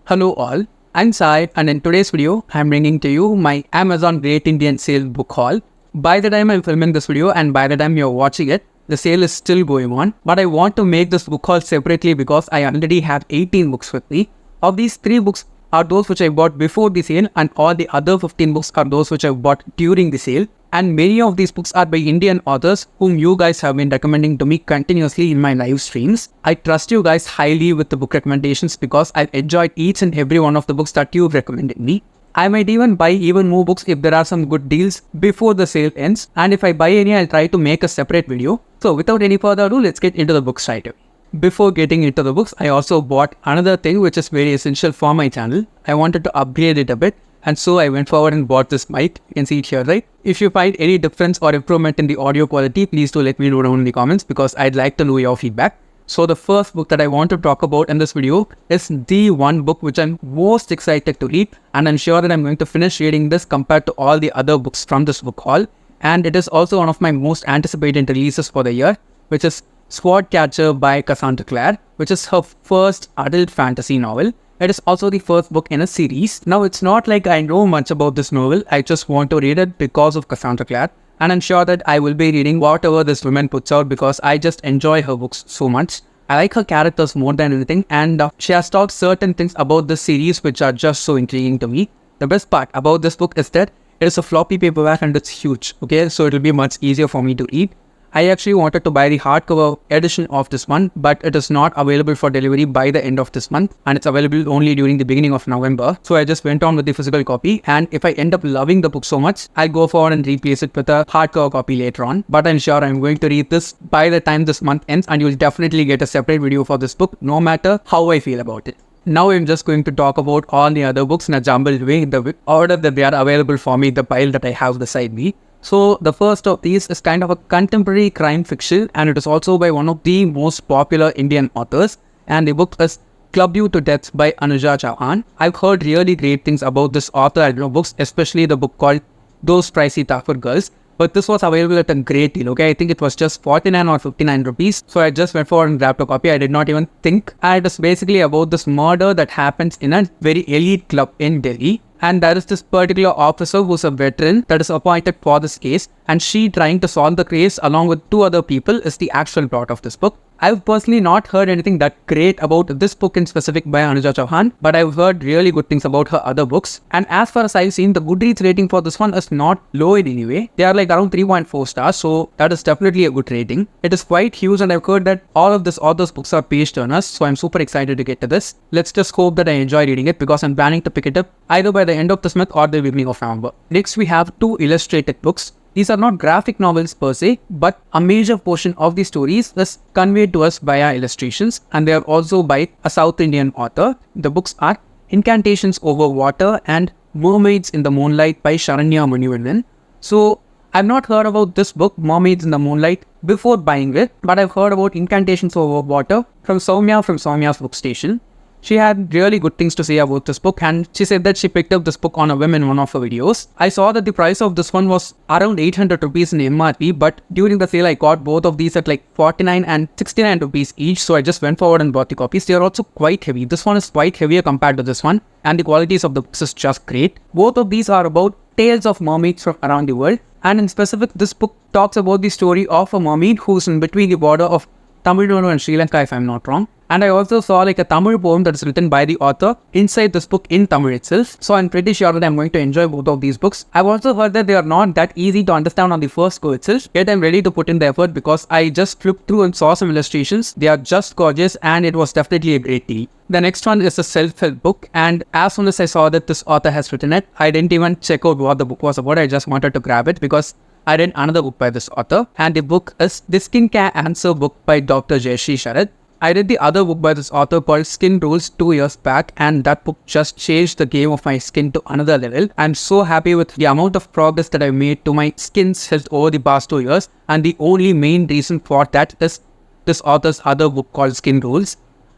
Hello all, I'm Sai and in today's video, I'm bringing to you my Amazon Great Indian Sale book haul. By the time I'm filming this video and by the time you're watching it, the sale is still going on. But I want to make this book haul separately because I already have 18 books with me. Of these 3 books are those which I bought before the sale and all the other 15 books are those which I bought during the sale. And many of these books are by Indian authors whom you guys have been recommending to me continuously in my live streams. I trust you guys highly with the book recommendations because I've enjoyed each and every one of the books that you've recommended me. I might even buy even more books if there are some good deals before the sale ends, and if I buy any, I'll try to make a separate video. So without any further ado, let's get into the books right away. Before getting into the books, I also bought another thing which is very essential for my channel. I wanted to upgrade it a bit, and so I went forward and bought this mic. You can see it here, right? If you find any difference or improvement in the audio quality, please do let me know down in the comments because I'd like to know your feedback. So the first book that I want to talk about in this video is the one book which I'm most excited to read, and I'm sure that I'm going to finish reading this compared to all the other books from this book haul. And it is also one of my most anticipated releases for the year, which is Sword Catcher by Cassandra Clare, which is her first adult fantasy novel. It is also the first book in a series. Now it's not like I know much about this novel, I just want to read it because of Cassandra Clare. And I'm sure that I will be reading whatever this woman puts out because I just enjoy her books so much. I like her characters more than anything, and she has talked certain things about this series which are just so intriguing to me. The best part about this book is that it is a floppy paperback and it's huge, okay? So it'll be much easier for me to read. I actually wanted to buy the hardcover edition of this one, but it is not available for delivery by the end of this month, and it's available only during the beginning of November. So I just went on with the physical copy, and if I end up loving the book so much, I'll go forward and replace it with a hardcover copy later on. But I'm sure I'm going to read this by the time this month ends, and you'll definitely get a separate video for this book, no matter how I feel about it. Now I'm just going to talk about all the other books in a jumbled way in the order that they are available for me, the pile that I have beside me. So the first of these is kind of a contemporary crime fiction, and it is also by one of the most popular Indian authors, and the book is Club You to Death by Anuja Chauhan. I've heard really great things about this author and her books, especially the book called Those Pricey Tafur Girls. But this was available at a great deal, okay? I think it was just 49 or 59 rupees. So I just went forward and grabbed a copy. I did not even think. And it is basically about this murder that happens in a very elite club in Delhi. And there is this particular officer who's a veteran that is appointed for this case, and she trying to solve the case along with 2 other people is the actual plot of this book. I've personally not heard anything that great about this book in specific by Anuja Chauhan, but I've heard really good things about her other books. And as far as I've seen, the Goodreads rating for this one is not low in any way. They are like around 3.4 stars, so that is definitely a good rating. It is quite huge, and I've heard that all of this author's books are page turners, so I'm super excited to get to this. Let's just hope that I enjoy reading it because I'm planning to pick it up either by the end of this month or the beginning of November. Next, we have 2 illustrated books. These are not graphic novels per se, but a major portion of the stories is conveyed to us via illustrations, and they are also by a South Indian author. The books are Incantations Over Water and Mermaids in the Moonlight by Sharanya Manivannan. So I've not heard about this book, Mermaids in the Moonlight, before buying it, but I've heard about Incantations Over Water from Soumya from Soumya's Book Station. She had really good things to say about this book, and she said that she picked up this book on a whim in one of her videos. I saw that the price of this one was around 800 rupees in MRP, but during the sale I got both of these at like 49 and 69 rupees each, so I just went forward and bought the copies. They are also quite heavy. This one is quite heavier compared to this one, and the qualities of the books is just great. Both of these are about tales of mermaids from around the world, and in specific this book talks about the story of a mermaid who's in between the border of Tamil Nadu and Sri Lanka, if I'm not wrong. And I also saw like a Tamil poem that is written by the author inside this book in Tamil itself. So I'm pretty sure that I'm going to enjoy both of these books. I've also heard that they are not that easy to understand on the first go itself. Yet I'm ready to put in the effort because I just flipped through and saw some illustrations. They are just gorgeous, and it was definitely a great deal. The next one is a self-help book, and as soon as I saw that this author has written it, I didn't even check out what the book was about. I just wanted to grab it because I read another book by this author, and the book is The Skincare Answer book by Dr. Jaishree Sharad. I read the other book by this author called Skin Rules 2 years back, and that book just changed the game of my skin to another level. I'm so happy with the amount of progress that I've made to my skin's health over the past 2 years, and the only main reason for that is this author's other book called Skin Rules.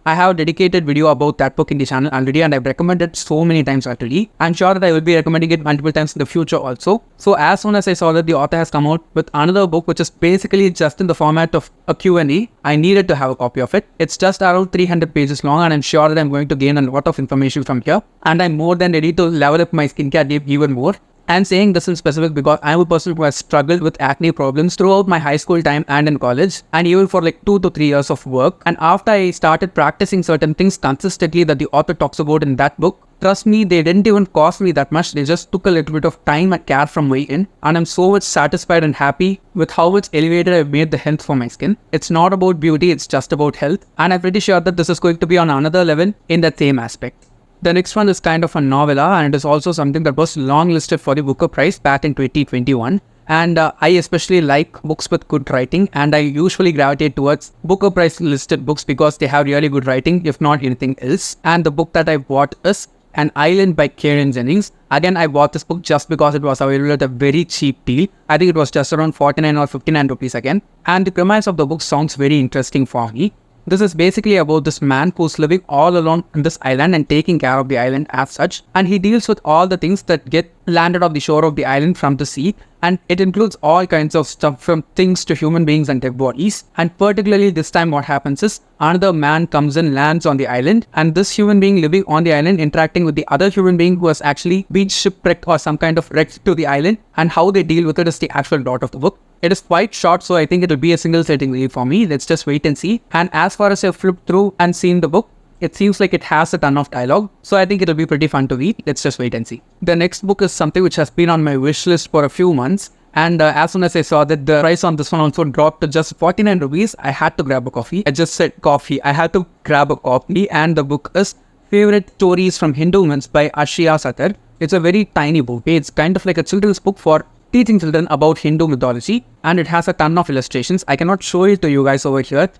I have a dedicated video about that book in the channel already, and I've recommended so many times already. I'm sure that I will be recommending it multiple times in the future also. So as soon as I saw that the author has come out with another book which is basically just in the format of a Q&A, I needed to have a copy of it. It's just around 300 pages long, and I'm sure that I'm going to gain a lot of information from here. And I'm more than ready to level up my skincare game even more. I'm saying this in specific because I'm a person who has struggled with acne problems throughout my high school time and in college, and even for like 2 to 3 years of work. And after I started practicing certain things consistently that the author talks about in that book, trust me, they didn't even cost me that much. They just took a little bit of time and care from my end, and I'm so much satisfied and happy with how much elevated I've made the health for my skin. It's not about beauty, it's just about health, and I'm pretty sure that this is going to be on another level in that same aspect. The next one is kind of a novella, and it is also something that was long-listed for the Booker Prize back in 2021. And I especially like books with good writing, and I usually gravitate towards Booker Prize listed books because they have really good writing, if not anything else. And the book that I bought is An Island by Jennings. Again, I bought this book just because it was available at a very cheap deal. I think it was just around 49 or 59 rupees again. And the premise of the book sounds very interesting for me. This is basically about this man who's living all alone on this island and taking care of the island as such. And he deals with all the things that get landed on the shore of the island from the sea. And it includes all kinds of stuff, from things to human beings and dead bodies. And particularly this time what happens is another man comes and lands on the island. And this human being living on the island interacting with the other human being who has actually been shipwrecked or some kind of wreck to the island. And how they deal with it is the actual plot of the book. It is quite short, so I think it will be a single sitting read for me. Let's just wait and see. And as far as I've flipped through and seen the book, it seems like it has a ton of dialogue, so I think it'll be pretty fun to read. Let's just wait and see. The next book is something which has been on my wish list for a few months, and as soon as I saw that the price on this one also dropped to just 49 rupees, I had to grab a coffee. I just said coffee. I had to grab a copy, and the book is Favorite Stories from Hindu Myths by Arshia Sattar. It's a very tiny book. It's kind of like a children's book for teaching children about Hindu mythology, and it has a ton of illustrations. I cannot show it to you guys over here,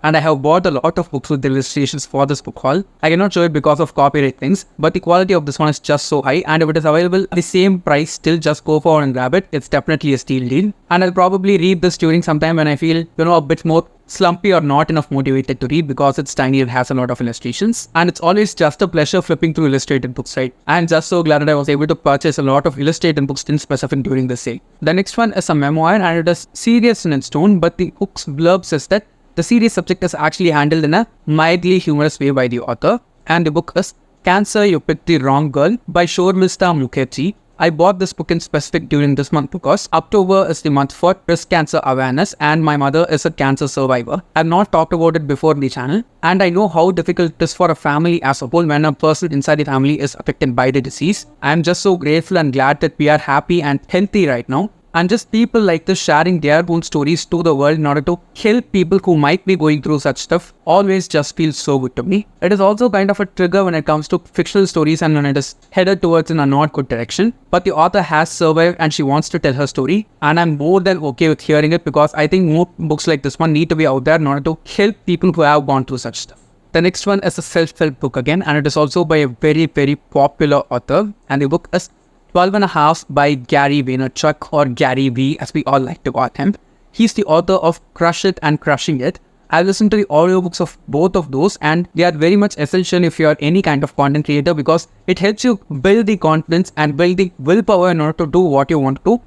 and I have bought a lot of books with illustrations for this book haul. I cannot show it because of copyright things, but the quality of this one is just so high, and if it is available at the same price, still just go for and grab it. It's definitely a steal deal, and I'll probably read this during some time when I feel, a bit more slumpy or not enough motivated to read, because it's tiny and has a lot of illustrations, and it's always just a pleasure flipping through illustrated books, right? I'm just so glad that I was able to purchase a lot of illustrated books in specific during the sale. The next one is a memoir, and it is serious in its tone, but the book's blurb says that the serious subject is actually handled in a mildly humorous way by the author, and the book is Cancer, You Picked the Wrong Girl by Shormista Mukherjee. I bought this book in specific during this month because October is the month for breast cancer awareness, and my mother is a cancer survivor. I've not talked about it before in the channel, and I know how difficult it is for a family as a whole when a person inside the family is affected by the disease. I'm just so grateful and glad that we are happy and healthy right now. And just people like this sharing their own stories to the world in order to help people who might be going through such stuff always just feels so good to me. It is also kind of a trigger when it comes to fictional stories and when it is headed towards in a not good direction. But the author has survived and she wants to tell her story, and I'm more than okay with hearing it, because I think more books like this one need to be out there in order to help people who have gone through such stuff. The next one is a self-help book again, and it is also by a very, very popular author, and the book is 12 and a Half by Gary Vaynerchuck, or Gary V as we all like to call him. He's the author of Crush It and Crushing It. I've listened to the audiobooks of both of those, and they are very much essential if you are any kind of content creator, because it helps you build the confidence and build the willpower in order to do what you want to do,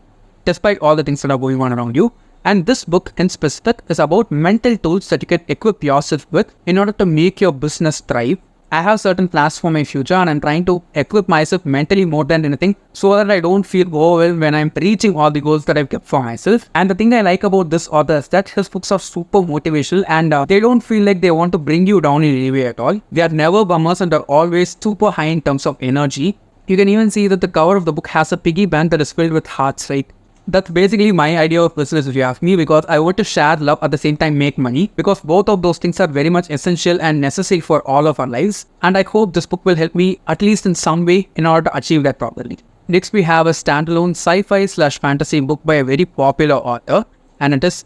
despite all the things that are going on around you. And this book in specific is about mental tools that you can equip yourself with in order to make your business thrive. I have certain plans for my future, and I'm trying to equip myself mentally more than anything so that I don't feel overwhelmed when I'm reaching all the goals that I've kept for myself. And the thing I like about this author is that his books are super motivational, and they don't feel like they want to bring you down in any way at all. They are never bummers and are always super high in terms of energy. You can even see that the cover of the book has a piggy bank that is filled with hearts, right? That's basically my idea of business, if you ask me, because I want to share love at the same time make money, because both of those things are very much essential and necessary for all of our lives. And I hope this book will help me at least in some way in order to achieve that properly. Next, we have a standalone sci-fi/fantasy book by a very popular author, and it is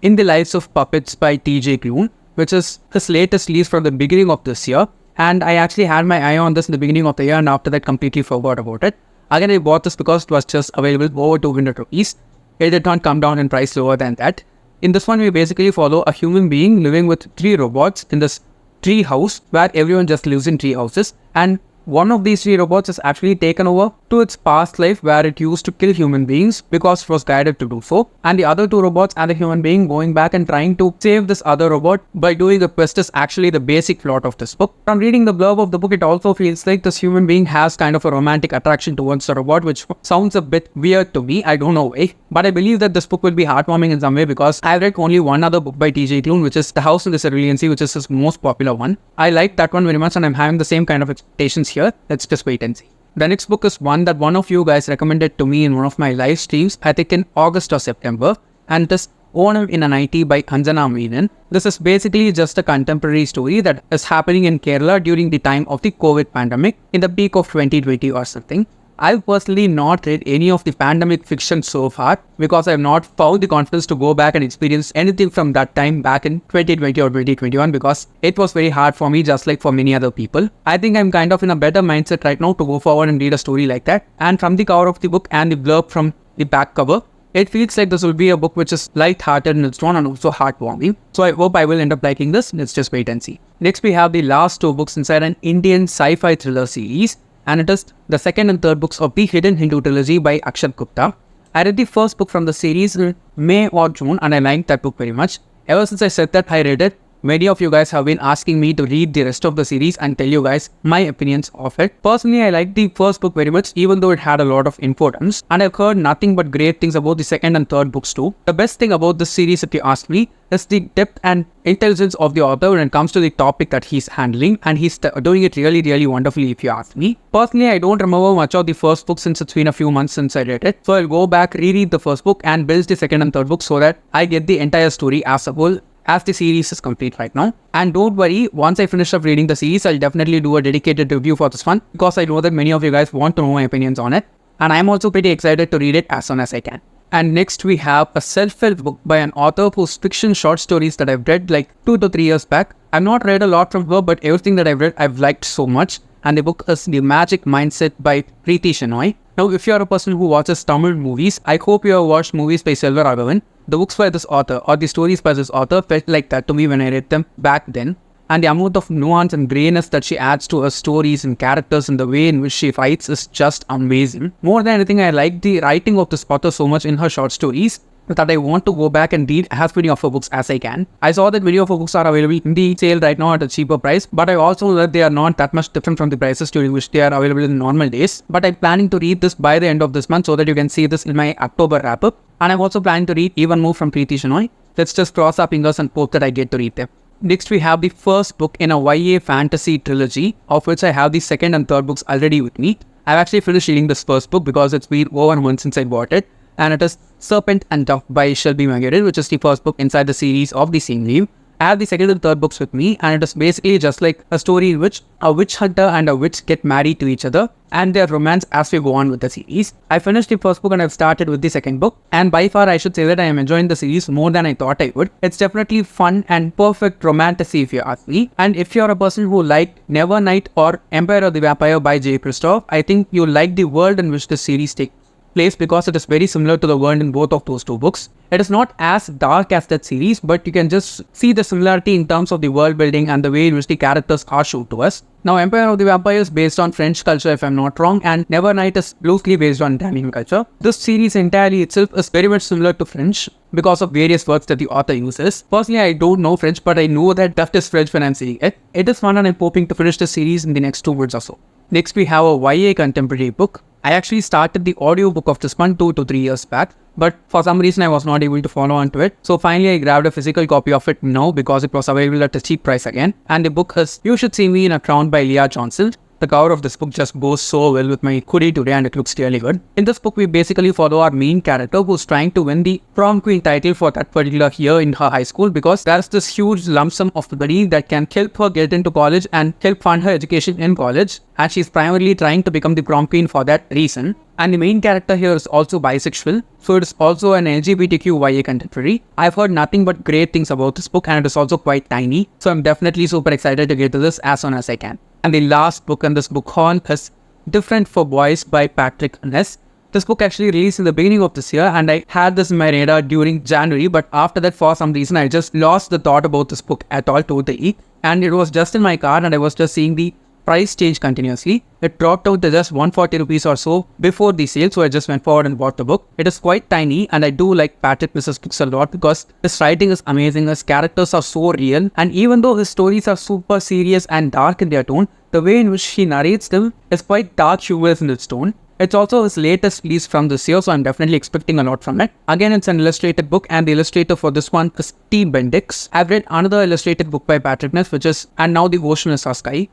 In the Lives of Puppets by T.J. Klune, which is his latest release from the beginning of this year. And I actually had my eye on this in the beginning of the year, and after that completely forgot about it. Again, I bought this because it was just available over 200 rupees. It did not come down in price lower than that. In this one, we basically follow a human being living with 3 robots in this tree house where everyone just lives in tree houses, and one of these three robots is actually taken over to its past life where it used to kill human beings because it was guided to do so. And the other two robots and the human being going back and trying to save this other robot by doing a quest is actually the basic plot of this book. From reading the blurb of the book, it also feels like this human being has kind of a romantic attraction towards the robot, which sounds a bit weird to me. I don't know why. But I believe that this book will be heartwarming in some way because I read only one other book by T.J. Klune, which is The House in the Cerulean Sea, which is his most popular one. I like that one very much and I'm having the same kind of expectations here. Let's just wait and see. The next book is one that one of you guys recommended to me in one of my live streams, I think in August or September, and it is Onam in an IT by Anjana Menon. This is basically just a contemporary story that is happening in Kerala during the time of the COVID pandemic in the peak of 2020 or something. I've personally not read any of the pandemic fiction so far because I have not found the confidence to go back and experience anything from that time back in 2020 or 2021 because it was very hard for me, just like for many other people. I think I'm kind of in a better mindset right now to go forward and read a story like that. And from the cover of the book and the blurb from the back cover, it feels like this will be a book which is light-hearted in its tone and also heartwarming. So I hope I will end up liking this. Let's just wait and see. Next we have the last two books inside an Indian sci-fi thriller series, and it is the second and third books of the Hidden Hindu trilogy by Akshat Gupta. I read the first book from the series in May or June and I liked that book very much. Ever since I said that I read it, many of you guys have been asking me to read the rest of the series and tell you guys my opinions of it. Personally, I liked the first book very much even though it had a lot of importance, and I've heard nothing but great things about the second and third books too. The best thing about this series, if you ask me, is the depth and intelligence of the author when it comes to the topic that he's handling, and he's doing it really wonderfully if you ask me. Personally, I don't remember much of the first book since it's been a few months since I read it, so I'll go back, reread the first book and build the second and third book so that I get the entire story as a whole as the series is complete right now. And don't worry, once I finish up reading the series, I'll definitely do a dedicated review for this one because I know that many of you guys want to know my opinions on it, and I'm also pretty excited to read it as soon as I can. And next we have a self-help book by an author whose fiction short stories that I've read like 2 to 3 years back. I've not read a lot from her, but everything that I've read I've liked so much, and the book is The Magic Mindset by Preeti Shenoy. Now, if you're a person who watches Tamil movies, I hope you have watched movies by Selva Raghavan. The books by this author or the stories by this author felt like that to me when I read them back then. And the amount of nuance and greyness that she adds to her stories and characters and the way in which she writes is just amazing. More than anything, I like the writing of this author so much in her short stories that I want to go back and read as many of her books as I can. I saw that many of her books are available in the sale right now at a cheaper price, but I also know that they are not that much different from the prices during which they are available in normal days. But I'm planning to read this by the end of this month so that you can see this in my October wrap-up. And I'm also planning to read even more from Preeti Shenoy. Let's just cross our fingers and hope that I get to read them. Next we have the first book in a YA fantasy trilogy, of which I have the second and third books already with me. I've actually finished reading this first book because it's been over a month since I bought it, and it is Serpent and Dove by Shelby Magarin, which is the first book inside the series of the same name. I have the second and third books with me, and it is basically just like a story in which a witch hunter and a witch get married to each other and their romance as we go on with the series. I finished the first book and I've started with the second book, and by far I should say that I am enjoying the series more than I thought I would. It's definitely fun and perfect romantasy if you ask me, and if you're a person who liked Nevernight or Empire of the Vampire by J. Christoph, I think you'll like the world in which the series takes place because it is very similar to the world in both of those two books. It is not as dark as that series, but you can just see the similarity in terms of the world building and the way in which the characters are shown to us. Now, Empire of the Vampire is based on French culture if I'm not wrong, and Nevernight is loosely based on Italian culture. This series entirely itself is very much similar to French because of various words that the author uses. Personally, I don't know French, but I know that that is French when I'm saying it. It is fun and I'm hoping to finish the series in the next 2 months or so. Next, we have a YA contemporary book. I actually started the audiobook of this one 2 to 3 years back, but for some reason I was not able to follow on to it. So finally I grabbed a physical copy of it now because it was available at a cheap price again. And the book is You Should See Me in a Crown by Leah Johnson. The cover of this book just goes so well with my hoodie today and it looks really good. In this book, we basically follow our main character who's trying to win the prom queen title for that particular year in her high school because there's this huge lump sum of money that can help her get into college and help fund her education in college. And she's primarily trying to become the prom queen for that reason. And the main character here is also bisexual, so it is also an LGBTQ YA contemporary. I've heard nothing but great things about this book and it is also quite tiny, so I'm definitely super excited to get to this as soon as I can. And the last book in this book haul is Different for Boys by Patrick Ness. This book actually released in the beginning of this year and I had this in my radar during January, but after that for some reason I just lost the thought about this book at all totally. and it was just in my car and I was just seeing the price change continuously. It dropped out to just 140 rupees or so before the sale, so I just went forward and bought the book. It is quite tiny and I do like Patrick Ness's books a lot because his writing is amazing, his characters are so real, and even though his stories are super serious and dark in their tone, the way in which he narrates them is quite dark humorous in its tone. It's also his latest release from this year, so I'm definitely expecting a lot from it. Again, it's an illustrated book and the illustrator for this one is T. Bendix. I've read another illustrated book by Patrick Ness, which is And Now the Ocean is Our Sky.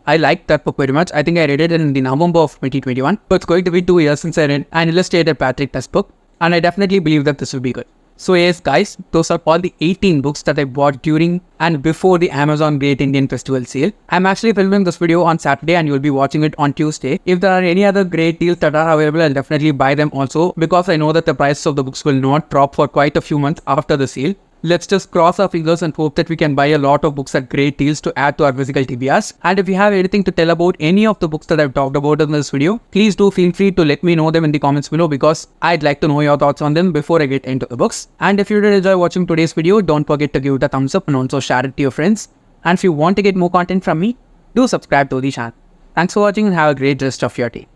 I liked that book very much. I think I read it in the November of 2021. So it's going to be 2 years since I read an illustrated Patrick Ness book. And I definitely believe that this will be good. So yes guys, those are all the 18 books that I bought during and before the Amazon Great Indian Festival sale. I'm actually filming this video on Saturday and you'll be watching it on Tuesday. If there are any other great deals that are available, I'll definitely buy them also because I know that the prices of the books will not drop for quite a few months after the sale. Let's just cross our fingers and hope that we can buy a lot of books at great deals to add to our physical TBRs. And if you have anything to tell about any of the books that I've talked about in this video, please do feel free to let me know them in the comments below because I'd like to know your thoughts on them before I get into the books. And if you did enjoy watching today's video, don't forget to give it a thumbs up and also share it to your friends. And if you want to get more content from me, do subscribe to the channel. Thanks for watching and have a great rest of your day.